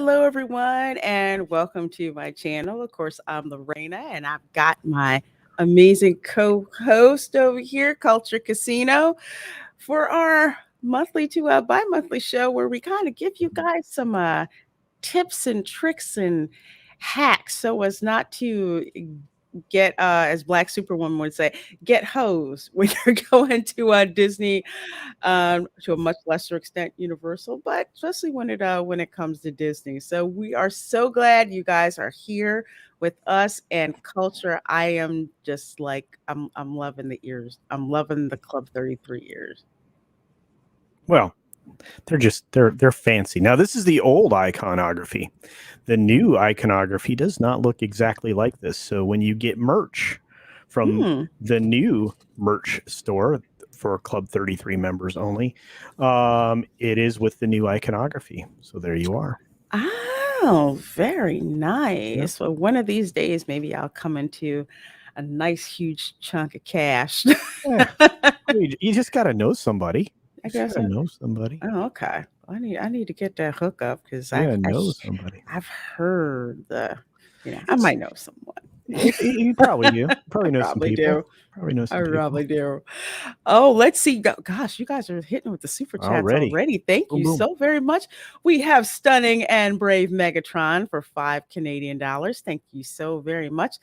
hello, everyone, and welcome to my channel. Of course, I'm Lorena, and I've got my amazing co host over here, Culture Casino, for our monthly to bi monthly show where we kind of give you guys some tips and tricks and hacks so as not to get as Black Superwoman would say, get hosed when you're going to Disney, to a much lesser extent Universal, but especially when it comes to Disney. So we are so glad you guys are here with us and Culture. I am just like I'm loving the ears. I'm loving the Club 33 ears. Well, they're fancy. Now this is the old iconography. The new iconography does not look exactly like this. So when you get merch from the new merch store for Club 33 members only, it is with the new iconography. So there you are. Oh, very nice. Yep. So one of these days, maybe I'll come into a nice, huge chunk of cash. Yeah. You just got to know somebody. I guess I know somebody. Oh, okay. I need to get that hookup because I know somebody. I've heard I might know someone. You probably do. Probably know some people. Probably know some people. I probably do. Oh, let's see. Gosh, you guys are hitting with the super chats already. Thank you so very much. We have Stunning and Brave Megatron for $5 Canadian. Thank you so very much.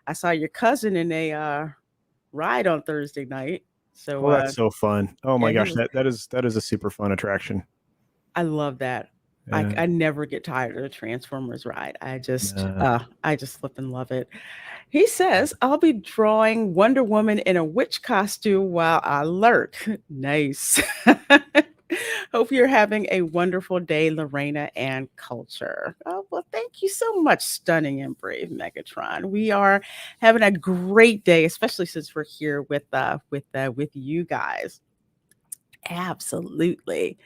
I saw your cousin in a ride on Thursday night. So that's so fun. Oh my gosh, that is a super fun attraction. I love that. Yeah. I never get tired of the Transformers ride. I just flip and love it. He says, I'll be drawing Wonder Woman in a witch costume while I lurk. Nice. Hope you're having a wonderful day, Lorena and Culture. Oh, well, thank you so much, Stunning and Brave Megatron. We are having a great day, especially since we're here with you guys. Absolutely.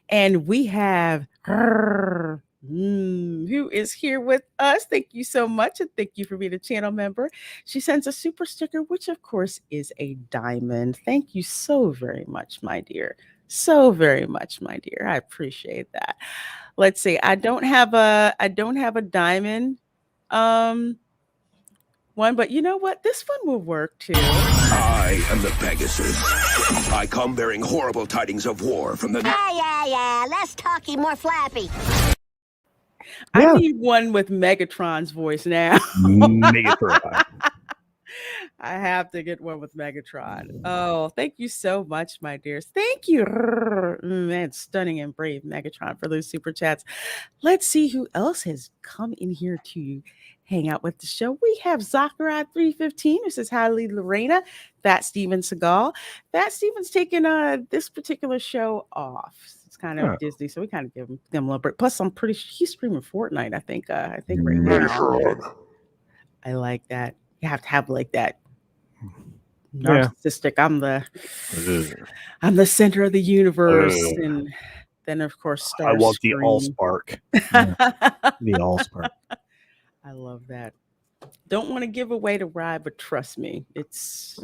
And we have her, who is here with us. Thank you so much. And thank you for being a channel member. She sends a super sticker, which of course is a diamond. Thank you so very much, my dear. So very much, my dear. I appreciate that. Let's see. I don't have a diamond one, but you know what? This one will work too. I am the Pegasus. I come bearing horrible tidings of war from the... Yeah. Less talky, more flappy. I need one with Megatron's voice now. Megatron. I have to get one with Megatron. Oh, thank you so much, my dears. Thank you. Man, Stunning and Brave Megatron for those super chats. Let's see who else has come in here to hang out with the show. We have Zachariah 315 who says, hi, Lorena. Fat Steven Seagal. Fat Steven's taking this particular show off. It's kind of Disney, so we kind of give them a little break. Plus, I'm pretty sure he's streaming Fortnite. I think right now. I like that. You have to have like that narcissistic. I'm the center of the universe, and then of course Starscream. I want the Allspark. The Allspark. I love that. Don't want to give away the ride, but trust me, it's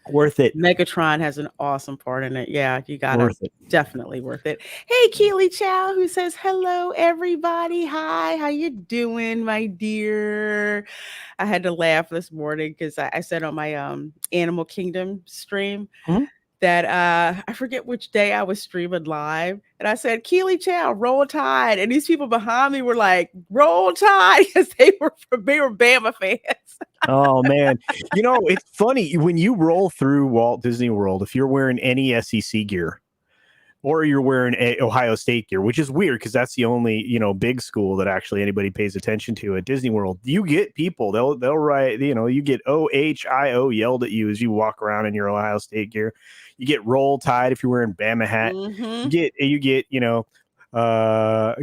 worth it. Megatron has an awesome part in it. Yeah, you gotta definitely worth it. Hey, Keely Chow, who says hello, everybody. Hi, how you doing, my dear? I had to laugh this morning because I said on my Animal Kingdom stream that I forget which day I was streaming live, and I said, Keely Chow, Roll Tide. And these people behind me were like, Roll Tide, because they were Bama fans. Oh man. You know, it's funny when you roll through Walt Disney World, if you're wearing any SEC gear or you're wearing Ohio State gear, which is weird because that's the only, big school that actually anybody pays attention to at Disney World. You get people, they'll write, you get OHIO yelled at you as you walk around in your Ohio State gear. You get Roll Tide if you're wearing Bama hat. You get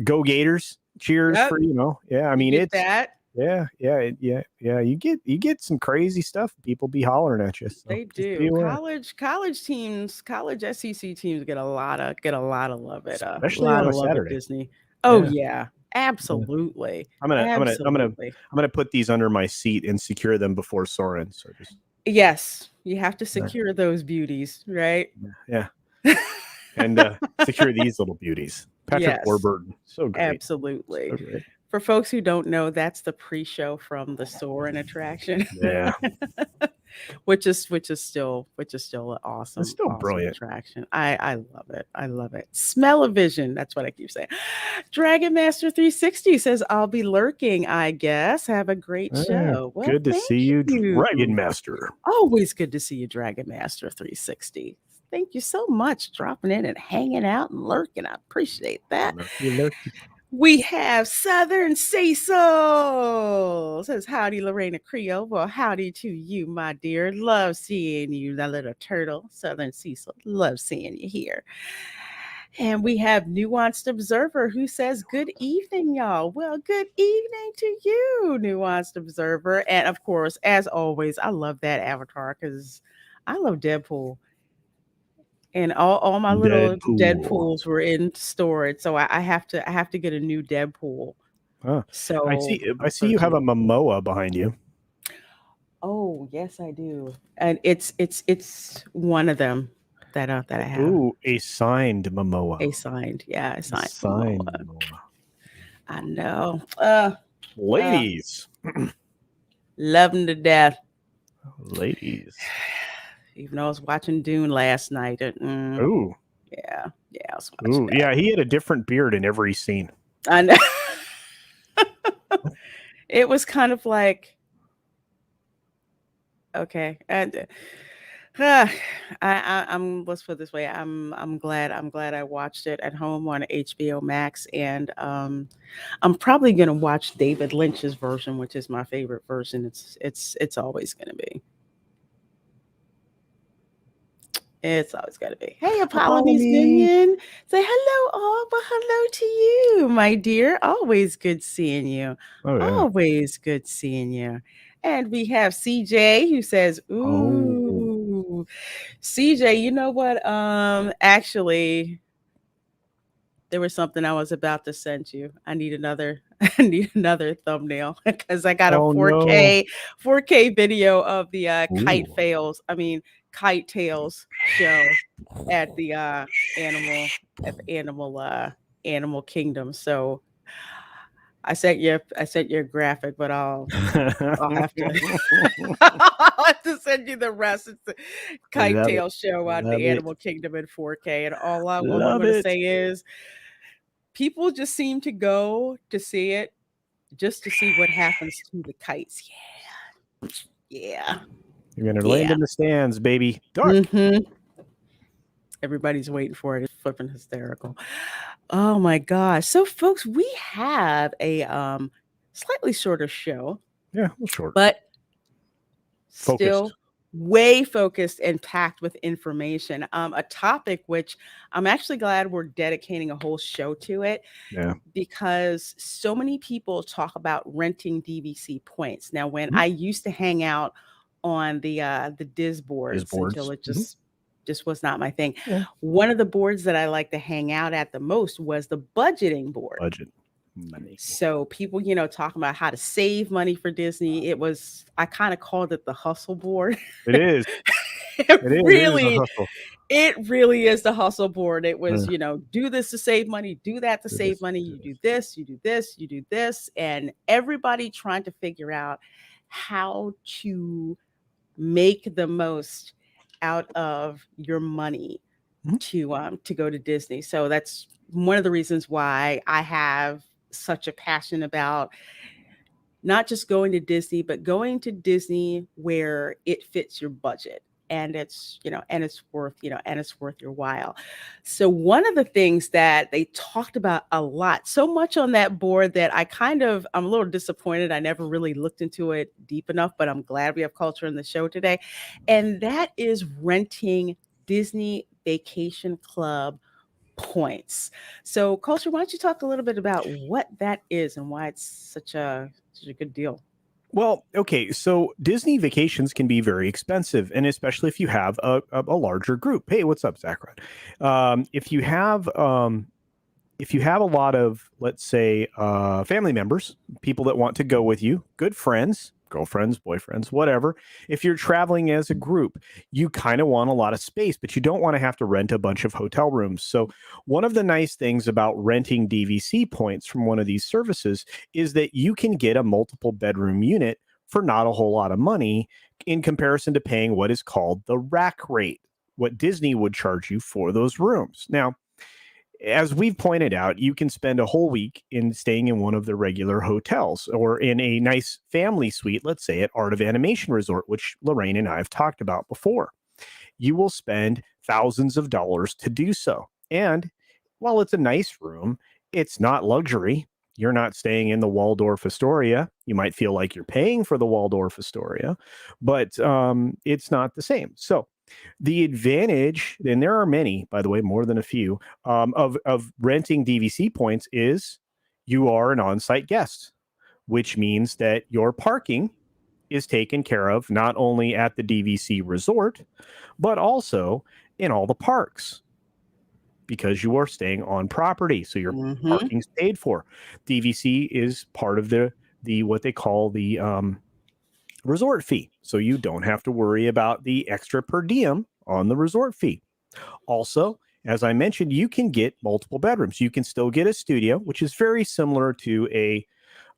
Go Gators cheers for, I mean, it's that. Yeah. You get some crazy stuff. People be hollering at you. So they do. College teams, college SEC teams get a lot of love at especially on a Saturday. Disney. Oh yeah, absolutely. I'm gonna put these under my seat and secure them before Soarin'. So yes, you have to secure those beauties, right? Yeah. And secure these little beauties. Patrick Yes, Warburton, so great. absolutely. So great. For folks who don't know, that's the pre-show from the Soarin' attraction, Yeah, which is still an it's still awesome brilliant. attraction. I love it. I love it. Smell-o-vision. That's what I keep saying. Dragon Master 360 says, "I'll be lurking, I guess. Have a great Yeah, show." Well, good to thank see you, you. Dragon Master. Always good to see you, Dragon Master 360. Thank you so much dropping in and hanging out and lurking. I appreciate that. Lurky. We have Southern Cecil says, "Howdy, Lorena Creole." Well, howdy to you, my dear. Love seeing you, that little turtle. Southern Cecil, love seeing you here. And we have Nuanced Observer who says, "Good evening, y'all." Well, good evening to you, Nuanced Observer. And of course, as always, I love that avatar because I love Deadpool. And all my little Deadpools were in storage, so I have to get a new Deadpool. Huh. So I see you have a Momoa behind you. Oh yes, I do, and it's one of them that I have. Ooh, a signed Momoa. A signed Signed Momoa. Momoa. I know. Ladies. Love them to death. Ladies. Even though I was watching Dune last night. Ooh. Yeah, I was watching Ooh, that. yeah, he had a different beard in every scene. I know. It was kind of like, okay, and I'm let's put it this way. I'm glad I watched it at home on HBO Max, and I'm probably gonna watch David Lynch's version, which is my favorite version. It's always gonna be. It's always got to be. Hey, Apollonie's Minion. Say hello, all, but hello to you, my dear. Always good seeing you. Oh, yeah. Always good seeing you. And we have CJ who says, "Ooh, CJ, you know what? Actually, there was something I was about to send you. I need another thumbnail because I got a 4K video of the Kite Tales show at the Animal Kingdom. So I sent you a graphic, but I'll have to I'll have to send you the rest. It's the Kite Tale show at the Animal Kingdom in 4K. And all I'm going to say is people just seem to go to see it just to see what happens to the kites. Yeah. You're gonna land in the stands, baby. Dark. Everybody's waiting for it. It's flipping hysterical. Oh my gosh. So folks, we have a slightly shorter show. Yeah, short. But focused. Still way focused and packed with information. A topic which I'm actually glad we're dedicating a whole show to it. Yeah. Because so many people talk about renting DVC points. Now, when I used to hang out on the Diz boards until it just was not my thing. Yeah. One of the boards that I like to hang out at the most was the budgeting board. Budget money. So people, talking about how to save money for Disney. I kind of called it the hustle board. It is. It really is the hustle board. It was, do this to save money, do that to save money. You do this, you do this, you do this. And everybody trying to figure out how to make the most out of your money to go to Disney. So that's one of the reasons why I have such a passion about not just going to Disney, but going to Disney where it fits your budget. And it's, and it's worth your while. So one of the things that they talked about a lot, so much on that board that I'm a little disappointed. I never really looked into it deep enough, but I'm glad we have Culture in the show today. And that is renting Disney Vacation Club points. So Culture, why don't you talk a little bit about what that is and why it's such a good deal? Well, okay, so Disney vacations can be very expensive, and especially if you have a larger group. Hey, what's up, Zachary? If you have a lot of, let's say, family members, people that want to go with you, good friends, girlfriends, boyfriends, whatever. If you're traveling as a group, you kind of want a lot of space, but you don't want to have to rent a bunch of hotel rooms. So one of the nice things about renting DVC points from one of these services is that you can get a multiple bedroom unit for not a whole lot of money in comparison to paying what is called the rack rate, what Disney would charge you for those rooms. Now, as we've pointed out, you can spend a whole week in staying in one of the regular hotels or in a nice family suite, let's say at Art of Animation Resort, which Lorraine and I have talked about before. You will spend thousands of dollars to do so. And while it's a nice room, it's not luxury. You're not staying in the Waldorf Astoria. You might feel like you're paying for the Waldorf Astoria, but it's not the same. So the advantage, and there are many, by the way, more than a few, of renting DVC points is you are an on-site guest, which means that your parking is taken care of not only at the DVC resort, but also in all the parks because you are staying on property. So your parking's paid for. DVC is part of the what they call the resort fee. So you don't have to worry about the extra per diem on the resort fee. Also, as I mentioned, you can get multiple bedrooms. You can still get a studio, which is very similar to a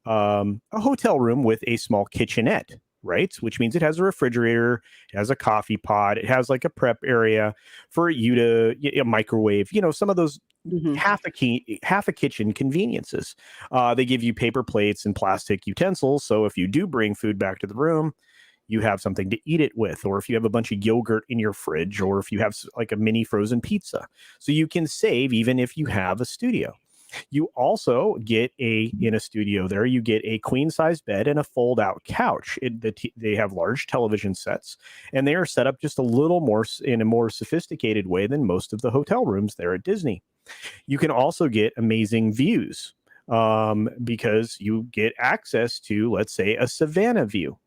hotel room with a small kitchenette, right? Which means it has a refrigerator, it has a coffee pot, it has like a prep area for you to microwave, some of those half a kitchen conveniences. They give you paper plates and plastic utensils. So if you do bring food back to the room, you have something to eat it with, or if you have a bunch of yogurt in your fridge, or if you have like a mini frozen pizza. So you can save even if you have a studio. You also get in a studio there, you get a queen size bed and a fold out couch. They have large television sets, and they are set up just a little more in a more sophisticated way than most of the hotel rooms there at Disney. You can also get amazing views because you get access to, let's say, a Savannah view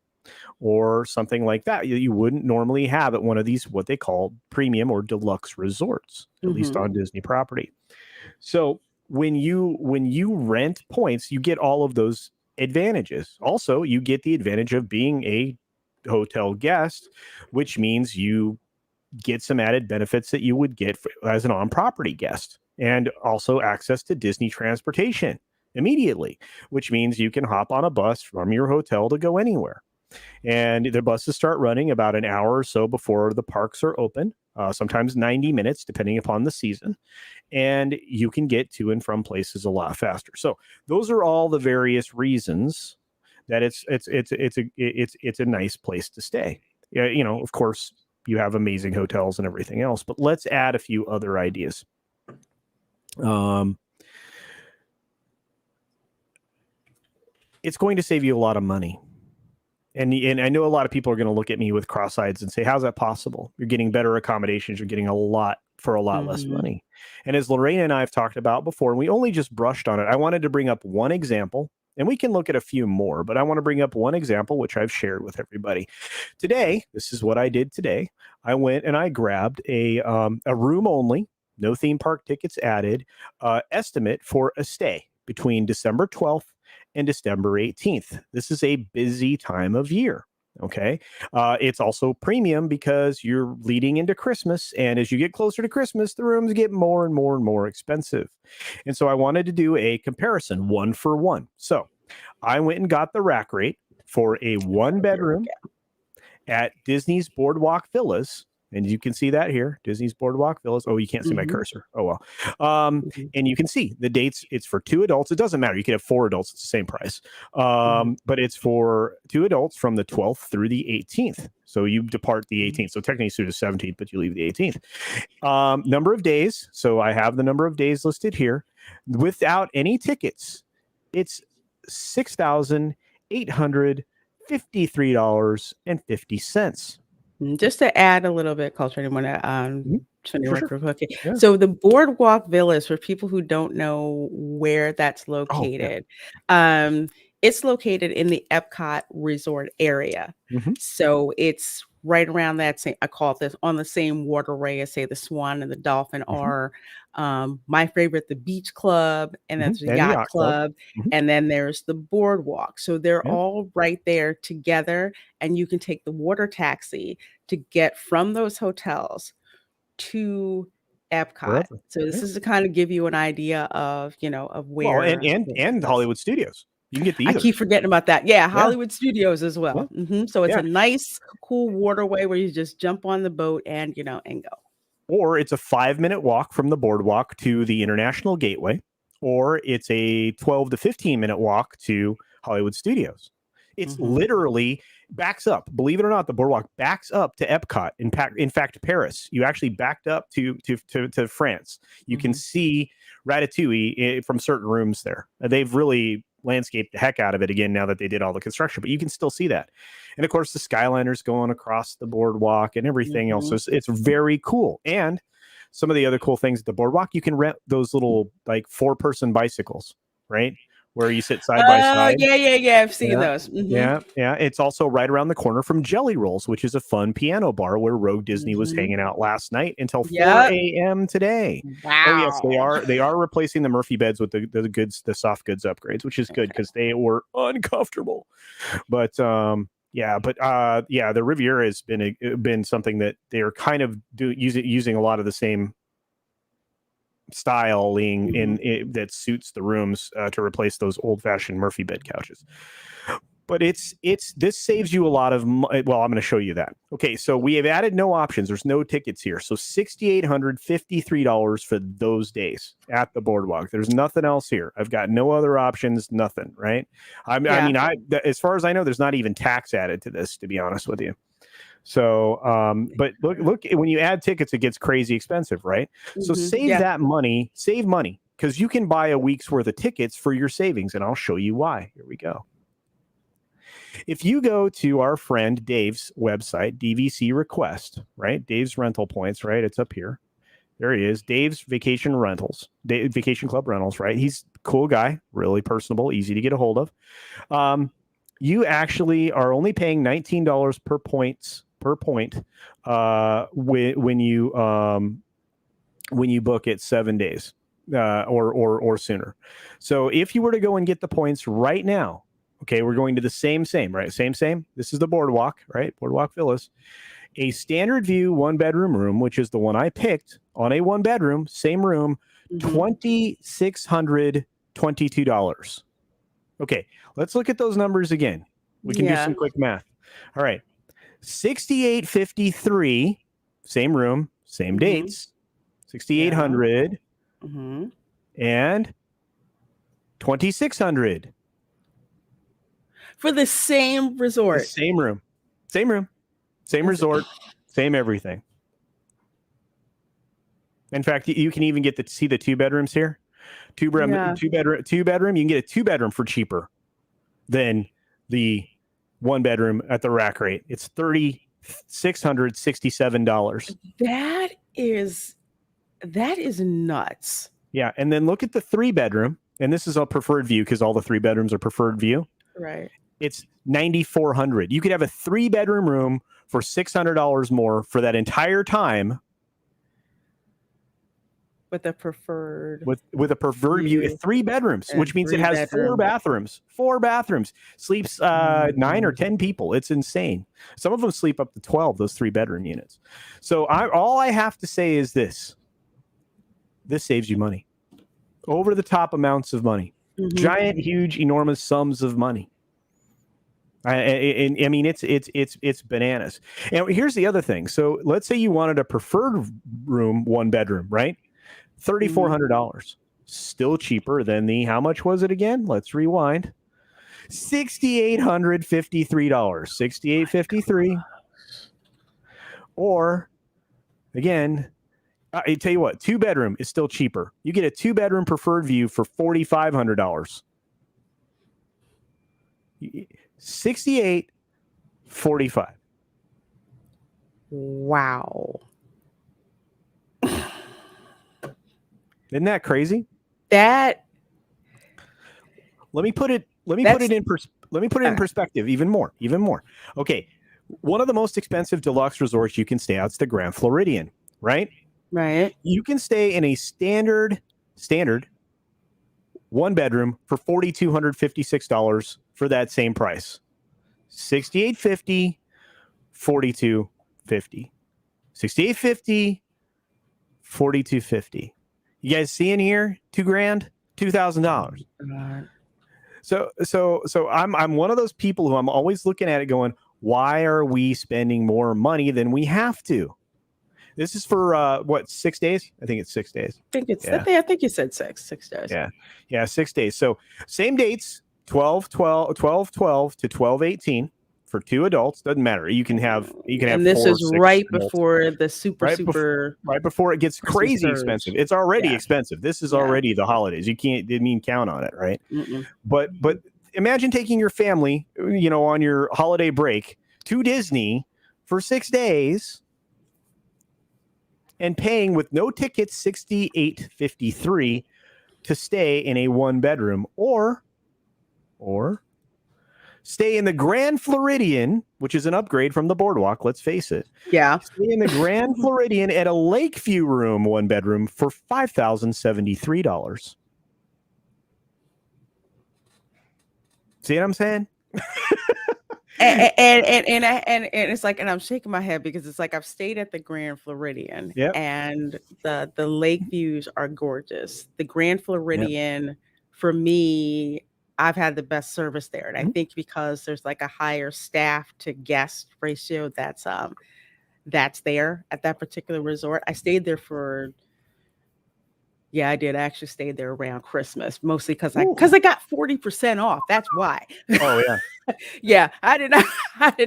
or something like that you wouldn't normally have at one of these, what they call premium or deluxe resorts, at least on Disney property. So when you rent points, you get all of those advantages. Also, you get the advantage of being a hotel guest, which means you get some added benefits that you would get as an on-property guest, and also access to Disney transportation immediately, which means you can hop on a bus from your hotel to go anywhere. And the buses start running about an hour or so before the parks are open, sometimes 90 minutes, depending upon the season. And you can get to and from places a lot faster. So those are all the various reasons that it's a nice place to stay. Of course, you have amazing hotels and everything else, but let's add a few other ideas. It's going to save you a lot of money. And I know a lot of people are going to look at me with cross eyes and say, how's that possible? You're getting better accommodations. You're getting a lot for a lot less money. And as Lorraine and I have talked about before, and we only just brushed on it, I wanted to bring up one example, and we can look at a few more, but I want to bring up one example, which I've shared with everybody. Today, this is what I did today. I went and I grabbed a room only, no theme park tickets added, estimate for a stay between December 12th and December 18th. This is a busy time of year. Okay. It's also premium because you're leading into Christmas. And as you get closer to Christmas, the rooms get more and more and more expensive. And so I wanted to do a comparison 1-for-1. So I went and got the rack rate for a 1-bedroom at Disney's Boardwalk Villas. And you can see that here, Disney's Boardwalk Villas. Oh, you can't see my cursor. Oh, well. And you can see the dates. It's for 2 adults. It doesn't matter. You can have 4 adults. It's the same price. But it's for 2 adults from the 12th through the 18th. So you depart the 18th. So technically it's through the 17th, but you leave the 18th. Number of days. So I have the number of days listed here. Without any tickets, it's $6,853.50. Just to add a little bit, culture, I want to Sure. okay. Yeah. So the Boardwalk Villas, for people who don't know where that's located, it's located in the Epcot Resort area. So it's right around that same, I call it this, on the same waterway as say the Swan and the Dolphin are. My favorite, the Beach Club, and there's the And the Yacht yacht club. Club, Mhm. and then there's the Boardwalk. So they're Yeah. all right there together, and you can take the water taxi to get from those hotels to Epcot. Wherever. So this Yeah. is to kind of give you an idea of, of Well, where and this and is. Hollywood Studios. You can get the I either. keep forgetting about that. Yeah, Yeah. Hollywood Studios as Yeah. well. So it's Yeah. a nice, cool waterway where you just jump on the boat and, and go. Or it's a 5-minute walk from the boardwalk to the International Gateway, or it's a 12 to 15-minute walk to Hollywood Studios. It's literally backs up. Believe it or not, the boardwalk backs up to Epcot. In fact, Paris. You actually backed up to France. You can see Ratatouille from certain rooms there. They've really landscaped the heck out of it again now that they did all the construction, but you can still see that. And of course, the Skyliner's going across the boardwalk and everything else. So it's very cool. And some of the other cool things at the boardwalk, you can rent those little like 4-person bicycles, right? Where you sit side by side. Yeah. I've seen those. Yeah. It's also right around the corner from Jelly Rolls, which is a fun piano bar where Rogue Disney was hanging out last night until 4 a.m. today. Wow. Oh yes, they are replacing the Murphy beds with the soft goods upgrades, which is good because they were uncomfortable. But the Riviera has been something that they're kind of using a lot of the same styling that suits the rooms to replace those old-fashioned Murphy bed couches. But this saves you a lot of money. Well, I'm going to show you that. Okay, so we have added no options. There's no tickets here. So $6,853 for those days at the boardwalk. There's nothing else here. I've got no other options, nothing, right? I mean, as far as I know, there's not even tax added to this, to be honest with you. So, but look, when you add tickets, it gets crazy expensive, right? So save money, because you can buy a week's worth of tickets for your savings, and I'll show you why. Here we go. If you go to our friend Dave's website, DVC Request, right? Dave's Rental Points, right? It's up here. There he is. Dave's Vacation Rentals, Vacation Club Rentals, right? He's a cool guy, really personable, easy to get a hold of. You actually are only paying $19 per point when you book it 7 days or sooner. So if you were to go and get the points right now, okay, we're going to the same, right? Same. This is the Boardwalk, right? Boardwalk Villas. A standard view 1-bedroom room, which is the one I picked on a 1-bedroom, same room, $2,622. Okay, let's look at those numbers again. We can do some quick math. All right. $6,853, same room, same dates. $6,800 and $2,600 for the same resort. Same room, same resort, same everything. In fact, you can even get see the 2 bedrooms here. Two bedroom. You can get a 2-bedroom for cheaper than the 1-bedroom at the rack rate. It's $3,667. That is nuts. Yeah, and then look at the 3-bedroom, and this is a preferred view because all the 3 bedrooms are preferred view. Right. It's $9,400. You could have a 3-bedroom room for $600 more for that entire time. With a preferred view, 3 bedrooms, which means it has 4 bathrooms. 4 bathrooms. Sleeps 9 or 10 people. It's insane. Some of them sleep up to 12. Those 3-bedroom units. So all I have to say is this: this saves you money, over the top amounts of money, giant, huge, enormous sums of money. I mean, it's bananas. And here's the other thing. So let's say you wanted a preferred room, 1-bedroom, right? $3,400, still cheaper than how much was it again? Let's rewind. $6,853, $6,853. Or again, I tell you what, 2-bedroom is still cheaper. You get a 2-bedroom preferred view for $4,500. $6,845. Wow. Isn't that crazy? Let me put it in perspective even more. Okay. One of the most expensive deluxe resorts you can stay at is the Grand Floridian, right? Right. You can stay in a standard one bedroom for $4,256 for that same price. $6,850, $4,250. $6,850, $4,250. You guys see in here? $2,000, $2,000. So I'm one of those people who I'm always looking at it going, why are we spending more money than we have to? This is for 6 days? I think it's 6 days. I think you said 6 days. Yeah, 6 days. So same dates, 12/12 to 12/18 for 2 adults. Doesn't matter. You can have And this 4 or is 6 right adults. before the Right before it gets Christmas crazy surge. expensive. It's already Yeah. expensive. This is Yeah. already the holidays. You didn't count on it, right? Mm-mm. But imagine taking your family, on your holiday break to Disney for 6 days and paying with no tickets $68.53 to stay in a 1-bedroom, or stay in the Grand Floridian, which is an upgrade from the Boardwalk, let's face it. Yeah. Stay in the Grand Floridian at a Lakeview room, 1-bedroom, for $5,073. See what I'm saying? And it's like, and I'm shaking my head because it's like I've stayed at the Grand Floridian, Yep. and the lake views are gorgeous. The Grand Floridian, for me, I've had the best service there, and I think because there's like a higher staff to guest ratio that's there at that particular resort. I stayed there for. Yeah, I did. I actually stayed there around Christmas, mostly because I got 40% off. That's why. Oh yeah. Yeah, I did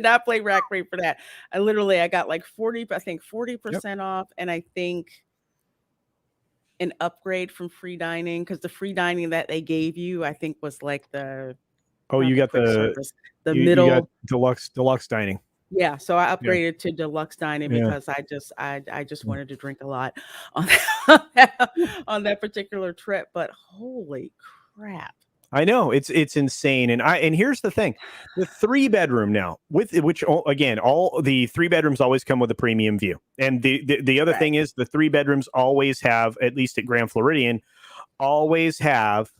not play rack rate for that. I got like 40% off, and I think an upgrade from free dining, because the free dining that they gave you, I think was like the You got quick the service, the you middle. got deluxe dining. Yeah, so I upgraded to deluxe dining Yeah. because I just wanted to drink a lot on on that particular trip. But holy crap. I know it's insane, and here's the thing: the 3-bedroom now, which again, all the 3 bedrooms always come with a premium view, and the other thing is the 3 bedrooms always have, at least at Grand Floridian, always have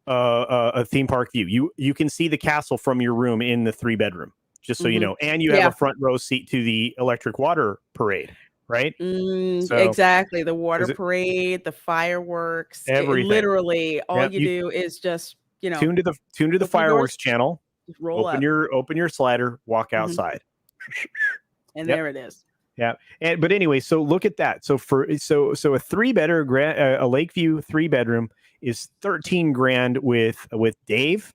a theme park view. You can see the castle from your room in the 3-bedroom, just so you know, and you have a front row seat to the electric water parade. Right? So, exactly. The water parade, the fireworks, everything. Literally, all you do is just, tune to the fireworks channel. Roll open your slider, walk outside, and there it is. Yeah. But anyway, so look at that. So a 3-bedroom, a Lakeview 3-bedroom is $13,000 with Dave.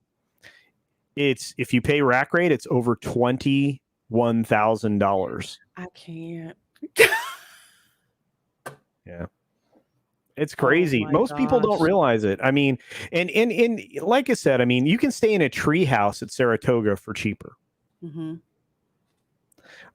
It's, if you pay rack rate, it's over $21,000. I can't. Yeah, it's crazy. Oh Most people don't realize it. I mean, and like I said, I mean, you can stay in a tree house at Saratoga for cheaper.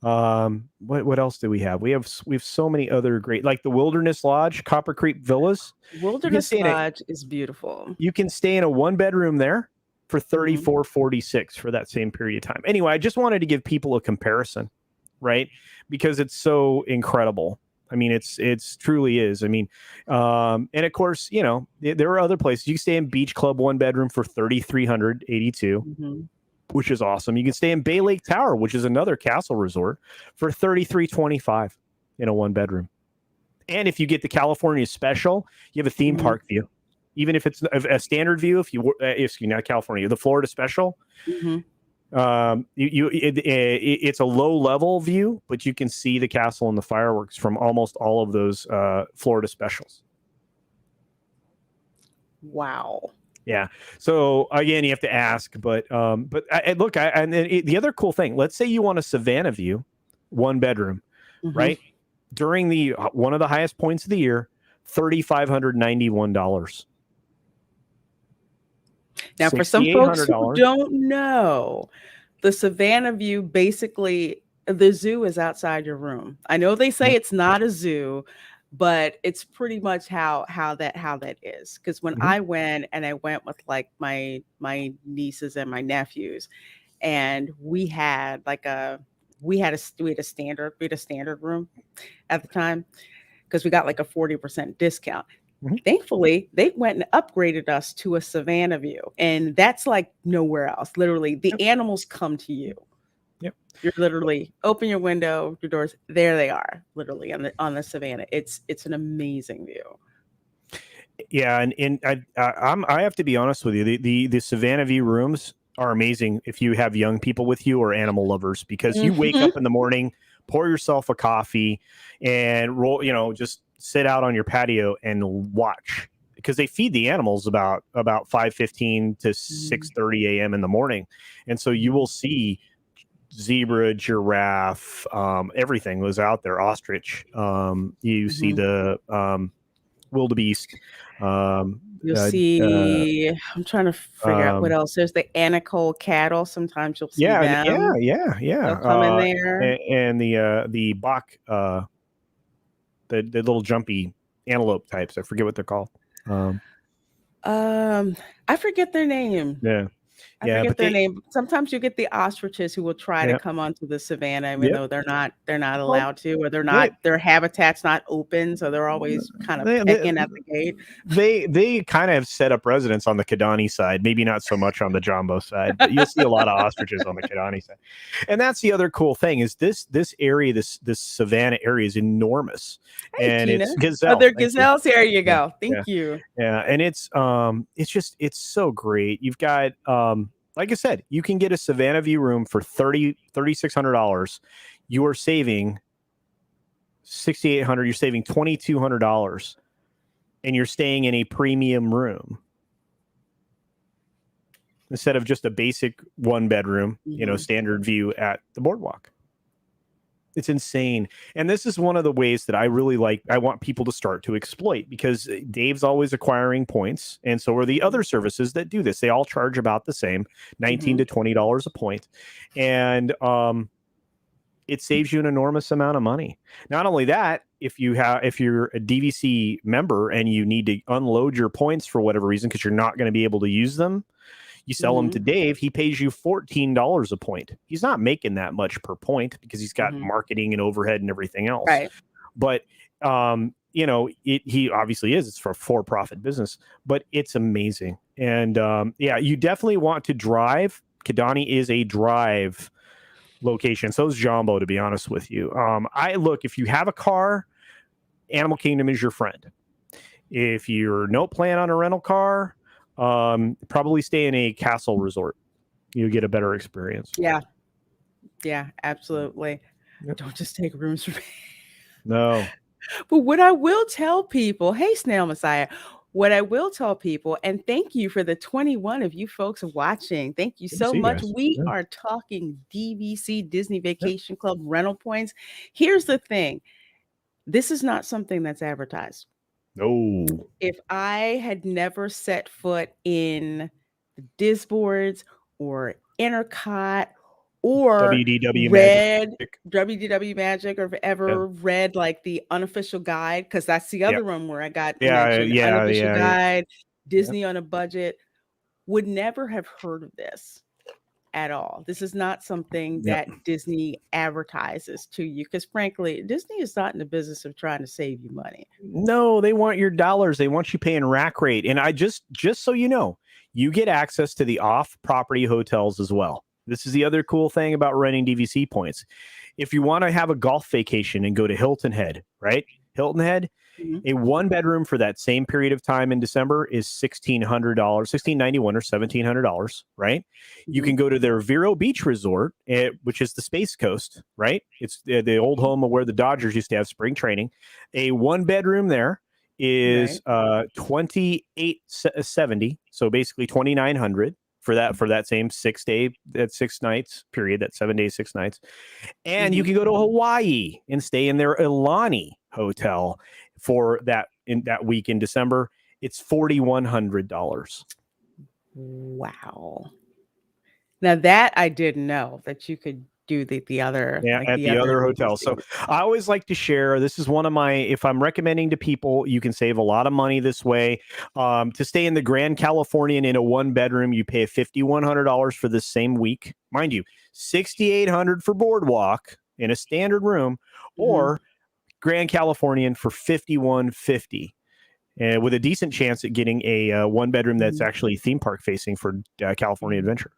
What else do we have? We have so many other great, like the Wilderness Lodge, Copper Creek Villas. Wilderness Lodge is beautiful. You can stay in a 1-bedroom there for $34.46 for that same period of time. Anyway, I just wanted to give people a comparison, right? Because it's so incredible. I mean, it's truly is. I mean, and of course, there are other places. You can stay in Beach Club 1-bedroom for $3,382, which is awesome. You can stay in Bay Lake Tower, which is another castle resort, for $33.25 in a 1-bedroom. And if you get the California Special, you have a theme park view. Even if it's a standard view, not California, the Florida Special. It's a low level view, but you can see the castle and the fireworks from almost all of those Florida specials. Wow. Yeah. So again, you have to ask, but look, the other cool thing, let's say you want a Savannah view, 1-bedroom, right? During one of the highest points of the year, $3,591. Now, for some folks who don't know, the Savannah view, basically, the zoo is outside your room. I know they say it's not a zoo, but it's pretty much how that is. Because when I went with like my nieces and my nephews, and we had a standard room at the time because we got like a 40% discount. Mhm. Thankfully, they went and upgraded us to a Savannah view, and that's like nowhere else. Literally, the animals come to you. Yep. You're literally open your window, your doors, there they are, literally on the Savannah. It's an amazing view. Yeah, and I have to be honest with you. The Savannah View rooms are amazing if you have young people with you or animal lovers, because you wake up in the morning, pour yourself a coffee, and just sit out on your patio and watch, because they feed the animals about 5:15 to 6:30 a.m. in the morning, and so you will see zebra, giraffe, everything was out there, ostrich. You see the wildebeest. You'll see. I'm trying to figure out what else. There's the Anacoll cattle. Sometimes you'll see them. Yeah. They'll come in there. And the Bach, the little jumpy antelope types. I forget what they're called. I forget their name. Yeah. I forget their name. Sometimes you get the ostriches who will try to come onto the Savannah, even though they're not allowed to, or their habitat's not open, so they're always kind of pecking at the gate. They kind of set up residence on the Kidani side, maybe not so much on the Jumbo side, but you'll see a lot of ostriches on the Kidani side. And that's the other cool thing is this area, this Savannah area is enormous. Hey, and Tina. it's gazelle. They're gazelles. Here you go. Thank you. Yeah, and it's so great. You've got like I said, you can get a Savannah View room for $3,600. You are saving $6,800. You're saving $2,200, and you're staying in a premium room instead of just a basic one bedroom, standard view at the boardwalk. It's insane. And this is one of the ways that I really I want people to start to exploit, because Dave's always acquiring points. And so are the other services that do this. They all charge about the same, $19 to $20 a point. And it saves you an enormous amount of money. Not only that, if you're a DVC member and you need to unload your points for whatever reason, because you're not going to be able to use them, you sell them to Dave, he pays you $14 a point. He's not making that much per point because he's got marketing and overhead and everything else. Right. But, he obviously is. It's for a for-profit business, but it's amazing. And, you definitely want to drive. Kidani is a drive location. So is Jumbo, to be honest with you. If you have a car, Animal Kingdom is your friend. If you're no plan on a rental car, probably stay in a castle resort. You get a better experience. Yeah, absolutely. Yep. Don't just take rooms from me. No. But what I will tell people, hey, Snail Messiah, what I will tell people, and thank you for the 21 of you folks watching. Thank you so much. We are talking DVC, Disney Vacation Club rental points. Here's the thing. This is not something that's advertised. No. If I had never set foot in the Disboards or Intercot or read WDW Magic, or ever read like the unofficial guide, because that's the other one where I got unofficial guide, Disney on a budget, would never have heard of this at all. This is not something that Disney advertises to you, because frankly, Disney is not in the business of trying to save you money. No, they want your dollars. They want you paying rack rate. And I just so you know, you get access to the off-property hotels as well. This is the other cool thing about renting DVC points. If you want to have a golf vacation and go to Hilton Head, right? Hilton Head, a one bedroom for that same period of time in December is $1,600, $1,691 or $1,700, right? You can go to their Vero Beach Resort, which is the Space Coast, right? It's the old home of where the Dodgers used to have spring training. A one bedroom there is $2,870, so basically $2,900 for that same 6 nights period, that 7 days, 6 nights. And you can go to Hawaii and stay in their Ilani hotel for that week in December. It's $4,100. Wow. Now that I didn't know that you could do the other, Yeah, like at the other hotel. So agencies. I always like to share. This is one of my, if I'm recommending to people, you can save a lot of money this way. To stay in the Grand Californian in a 1-bedroom, you pay $5,100 for this same week. Mind you, $6,800 for Boardwalk in a standard room, or Grand Californian for $5,150. With a decent chance at getting a 1-bedroom that's actually theme park facing for California Adventure.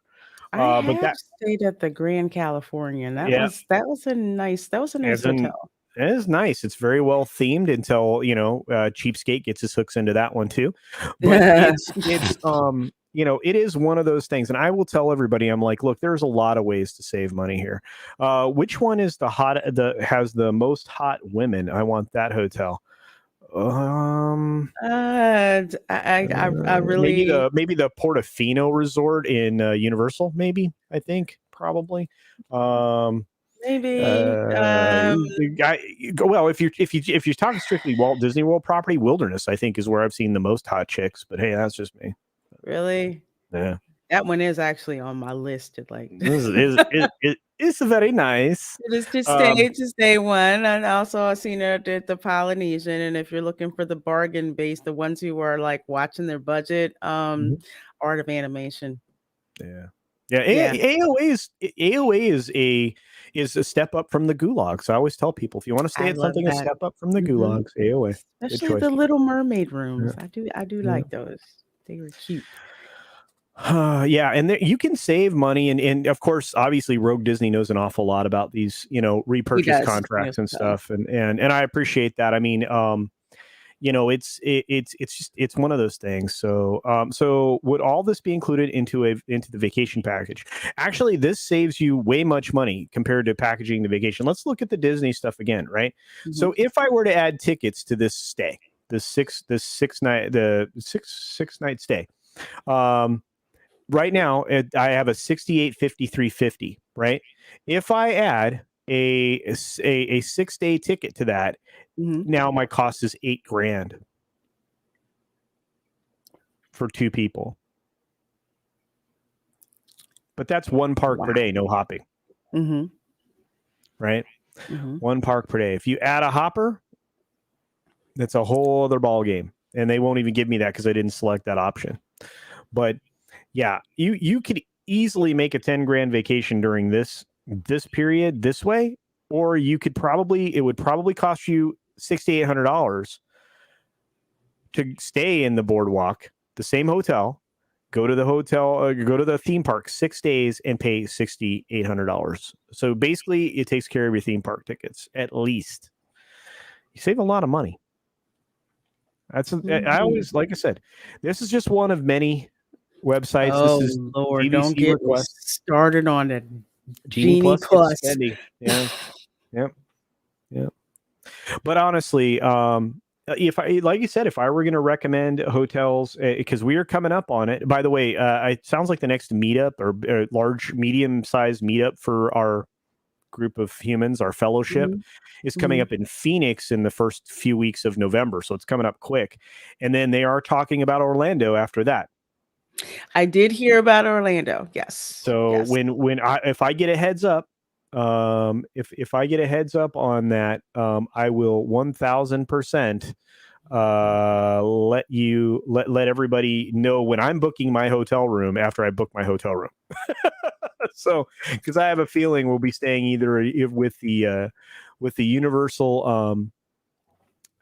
I But have that, stayed at the Grand Californian. yeah, That was a nice as in, hotel. it is nice. It's very well themed until, Cheapskate gets his hooks into that one too. But it is one of those things. And I will tell everybody, I'm like, look, there's a lot of ways to save money here. Which one is has the most hot women? I want that hotel. I really maybe the Portofino Resort in Universal, maybe, I think, probably. maybe The guy, well, if you're talking strictly Walt Disney World property, Wilderness, I think, is where I've seen the most hot chicks. But hey, that's just me. really. Yeah, That one is actually on my list to like. it's very nice. It is to stay one, and also I've seen it at the Polynesian. And if you're looking for the bargain base, the ones who are like watching their budget, Art of Animation. Yeah. AOA is a step up from the Gulags. I always tell people, if you want to stay I at love something, a that. step up from the Gulags. AOA, Especially the Little Mermaid rooms. I do Yeah. like those. They were cute. Yeah, and you can save money, and of course, obviously, Rogue Disney knows an awful lot about these, repurchase does. contracts and Yes, stuff, and I appreciate that. I mean, it's one of those things. So would all this be included into the vacation package? Actually, this saves you way much money compared to packaging the vacation. Let's look at the Disney stuff again, right? So if I were to add tickets to this stay, the six night stay, right now I have a 68.53.50, right? If I add a 6-day ticket to that, now my cost is $8,000 for 2 people. But that's 1 park per day, no hopping. Right? 1 park per day. If you add a hopper, that's a whole other ball game, and they won't even give me that because I didn't select that option. But yeah, you could easily make a $10,000 vacation during this period this way, or it would probably cost you $6,800 to stay in the Boardwalk, the same hotel, go to the theme park 6 days and pay $6,800. So basically, it takes care of your theme park tickets. At least you save a lot of money. I always, like I said, this is just one of many websites. Oh, this is Lord, DVC don't get request. started on it. Genie Genie Plus. Yeah. Yep. But honestly, if I, like you said, if I were going to recommend hotels, because we are coming up on it. By the way, it sounds like the next meetup or large, medium-sized meetup for our group of humans, our fellowship, is coming up in Phoenix in the first few weeks of November. So it's coming up quick. And then they are talking about Orlando after that. I did hear about Orlando. Yes. So yes. if I get a heads up, if I get a heads up on that, I will 1,000% let everybody know when I'm booking my hotel room after I book my hotel room. So, because I have a feeling we'll be staying either with the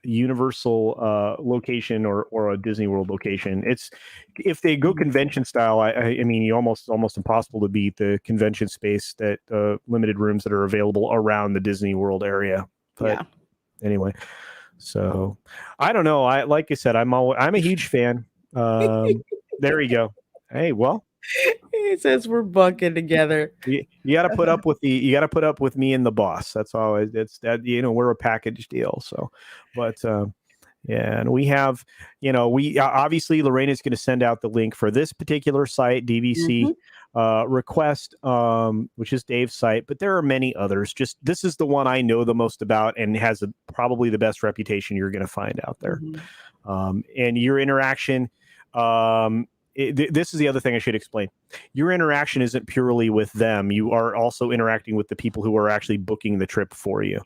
Universal location or a Disney World location. It's, if they go convention style, I mean, almost impossible to beat the convention space that limited rooms that are available around the Disney World area. But anyway, so I don't know. Like I said, I'm a huge fan. There we go. Hey, well, he says we're bunking together. You got to put up with me and the boss. That's all. It's that, we're a package deal. So, but yeah, and we have, we obviously Lorena's going to send out the link for this particular site, DVC request, which is Dave's site, but there are many others. Just this is the one I know the most about and has probably the best reputation you're going to find out there. And your interaction, this is the other thing I should explain. Your interaction isn't purely with them. You are also interacting with the people who are actually booking the trip for you.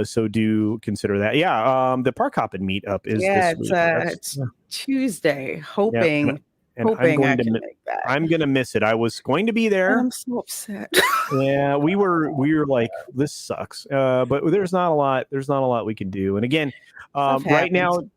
So do consider that. Yeah. The Park Hoppin' meetup is this week. It's Tuesday. Yeah, Hoping and I'm I going to can make that. I'm gonna miss it. I was going to be there. I'm so upset. Yeah, we were like, this sucks. But there's not a lot we can do. And again, Stuff right happens.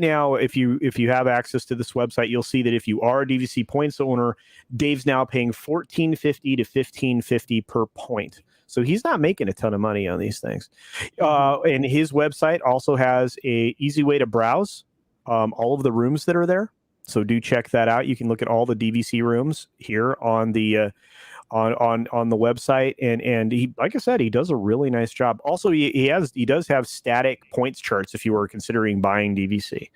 now, if you have access to this website, you'll see that if you are a DVC points owner, Dave's now paying $14.50 to $15.50 per point. So he's not making a ton of money on these things. And his website also has a easy way to browse all of the rooms that are there. So do check that out. You can look at all the DVC rooms here on the on the website, and he, like I said, he does a really nice job. Also, he does have static points charts if you were considering buying DVC.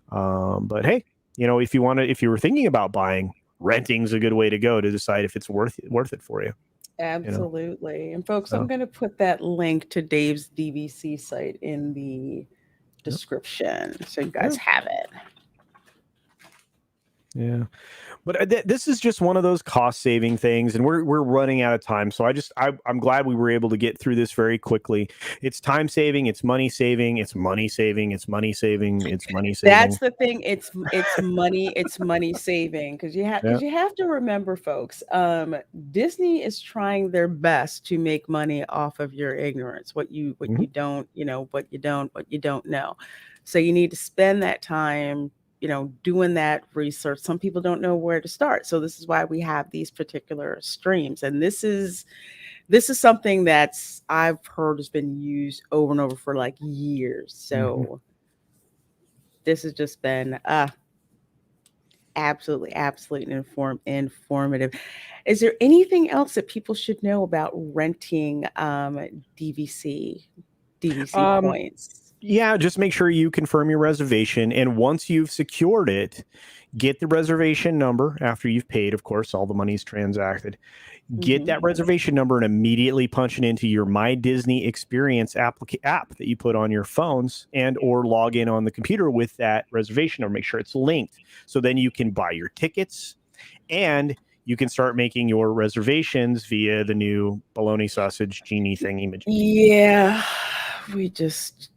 But hey, if you were thinking about buying, renting's a good way to go to decide if it's worth it for you. Absolutely. And folks, I'm going to put that link to Dave's DVC site in the description so you guys have it. Yeah, but this is just one of those cost-saving things, and we're running out of time. So I'm glad we were able to get through this very quickly. It's time saving, it's money saving, it's money saving, it's money saving, it's money saving. That's the thing. It's money saving because you have to remember, folks. Disney is trying their best to make money off of your ignorance, what you don't know. So you need to spend that time doing that research. Some people don't know where to start. So this is why we have these particular streams. And this is something that's I've heard has been used over and over for like years. So this has just been absolutely informative. Is there anything else that people should know about renting DVC points? Yeah, just make sure you confirm your reservation. And once you've secured it, get the reservation number after you've paid, of course, all the money's transacted. Get that reservation number and immediately punch it into your My Disney Experience app that you put on your phones and or log in on the computer with that reservation number. Make sure it's linked. So then you can buy your tickets and you can start making your reservations via the new bologna sausage genie thingy. Yeah. We just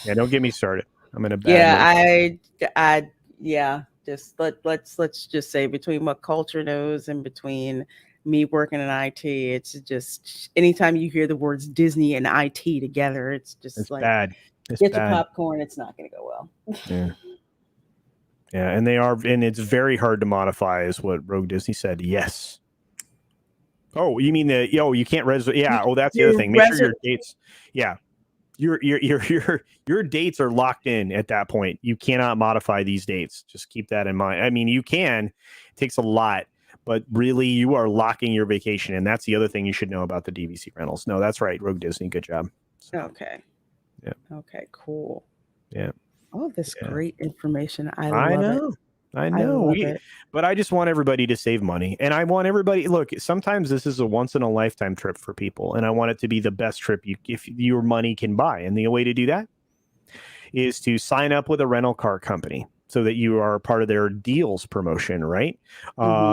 don't get me started. I'm in a bad mood. Let's just say between what culture knows and between me working in IT, it's just anytime you hear the words Disney and IT together, it's like bad. Get your popcorn, it's not going to go well. Yeah, and it's very hard to modify, is what Rogue Disney said. Yes. Oh, you mean you can't reserve? Yeah. Oh, that's the other thing. Make sure your dates. Yeah. Your dates are locked in at that point. You cannot modify these dates. Just keep that in mind. I mean, you can. It takes a lot, but really you are locking your vacation. And that's the other thing you should know about the DVC rentals. No, that's right. Rogue Disney. Good job. Okay. Yeah. Okay, cool. Yeah. All this great information. I know. But I just want everybody to save money. And I want everybody, look, sometimes this is a once in a lifetime trip for people. And I want it to be the best trip if your money can buy. And the way to do that is to sign up with a rental car company so that you are part of their deals promotion, right?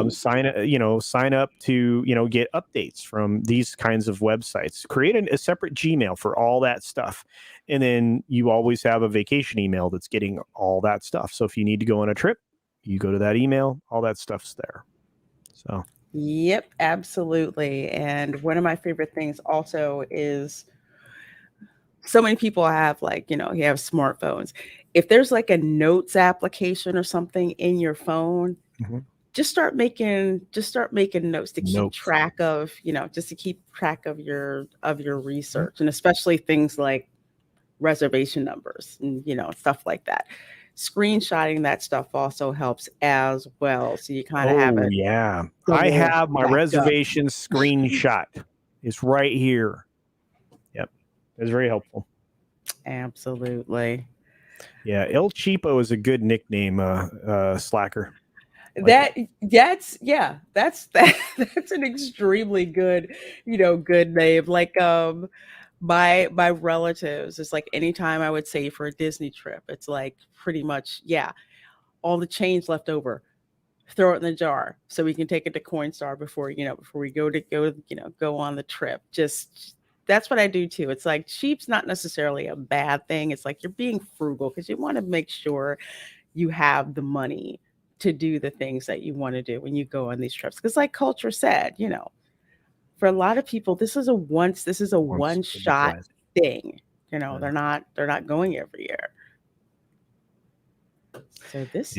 Sign up to, get updates from these kinds of websites, create a separate Gmail for all that stuff. And then you always have a vacation email that's getting all that stuff. So if you need to go on a trip, you go to that email, all that stuff's there. So, yep, absolutely. And one of my favorite things also is so many people have you have smartphones. If there's like a notes application or something in your phone, just start making notes to keep track of, your research, and especially things like reservation numbers and, stuff like that. Screenshotting that stuff also helps as well. So you kind of have it. Yeah. I have my reservation screenshot. It's right here. Yep. It's very helpful. Absolutely. Yeah. El Cheapo is a good nickname, Slacker. That's an extremely good, good name. Like, my relatives, it's like anytime I would say for a Disney trip, it's like pretty much, all the change left over, throw it in the jar so we can take it to Coinstar before we go on the trip. Just that's what I do too. It's like cheap's not necessarily a bad thing. It's like you're being frugal because you want to make sure you have the money to do the things that you want to do when you go on these trips. Because like Culture said, for a lot of people, this is a one shot thing. Yeah. They're not going every year. So this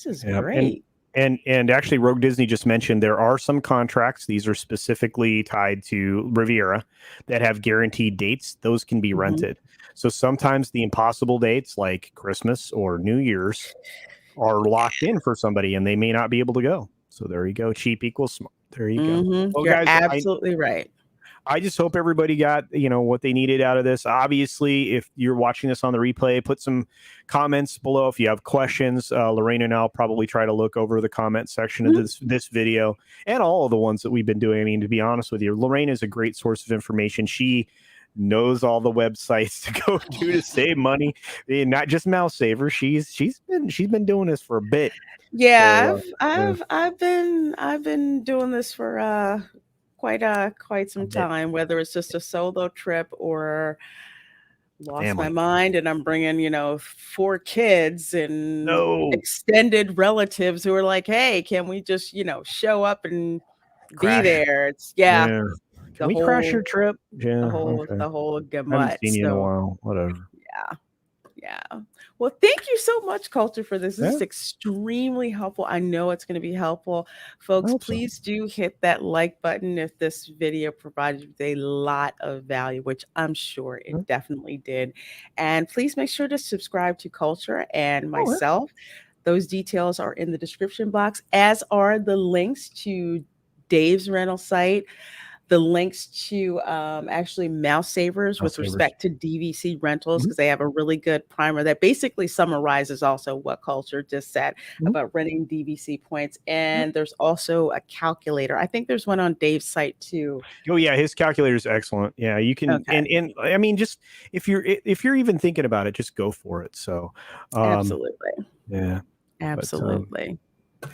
is great. And actually, Rogue Disney just mentioned there are some contracts. These are specifically tied to Riviera that have guaranteed dates. Those can be rented. So sometimes the impossible dates like Christmas or New Year's are locked in for somebody and they may not be able to go. So there you go. Cheap equals smart. There you go. Well, You're guys, absolutely right. I just hope everybody got, what they needed out of this. Obviously, if you're watching this on the replay, put some comments below. If you have questions, Lorraine and I'll probably try to look over the comment section of this video and all of the ones that we've been doing. I mean, to be honest with you, Lorraine is a great source of information. She knows all the websites to go to save money, and not just Mouse Saver. She's been doing this for a bit. Yeah, so, I've been doing this for quite some time, whether it's just a solo trip or lost my mind and I'm bringing 4 kids and extended relatives who are like, hey, can we just show up and be there? It's Can we crash your trip? Yeah, the whole gamut. I haven't seen you in a while. Whatever. Yeah. Well, thank you so much, Culture, for this. This is extremely helpful. I know it's going to be helpful. Folks, please do hit that like button if this video provided you with a lot of value, which I'm sure it definitely did. And please make sure to subscribe to Culture and myself. Those details are in the description box, as are the links to Dave's rental site, the links to actually Mouse Savers with respect to DVC rentals, because they have a really good primer that basically summarizes also what Culture just said about renting DVC points. And there's also a calculator. I think there's one on Dave's site too. Oh yeah, his calculator is excellent. Yeah, you can and I mean, just if you're even thinking about it, just go for it. So absolutely. Yeah. Absolutely.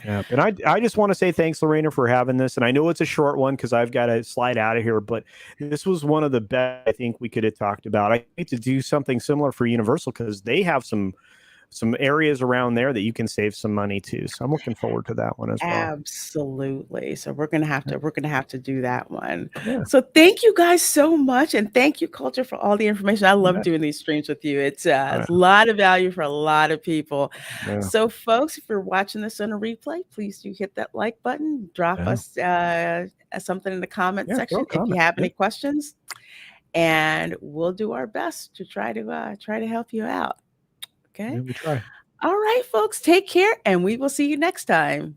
Yeah, and I just want to say thanks, Lorena, for having this. And I know it's a short one because I've got to slide out of here, but this was one of the best I think we could have talked about. I need to do something similar for Universal because they have some areas around there that you can save some money too. So I'm looking forward to that one as well. Absolutely. So we're gonna have to do that one. Yeah. So thank you guys so much, and thank you, Culture, for all the information. I love doing these streams with you. It's a lot of value for a lot of people. Yeah. So folks, if you're watching this on a replay, please do hit that like button. Drop us something in the comment section if you have any questions, and we'll do our best to try to help you out. Okay. Yeah, we try. All right, folks, take care, and we will see you next time.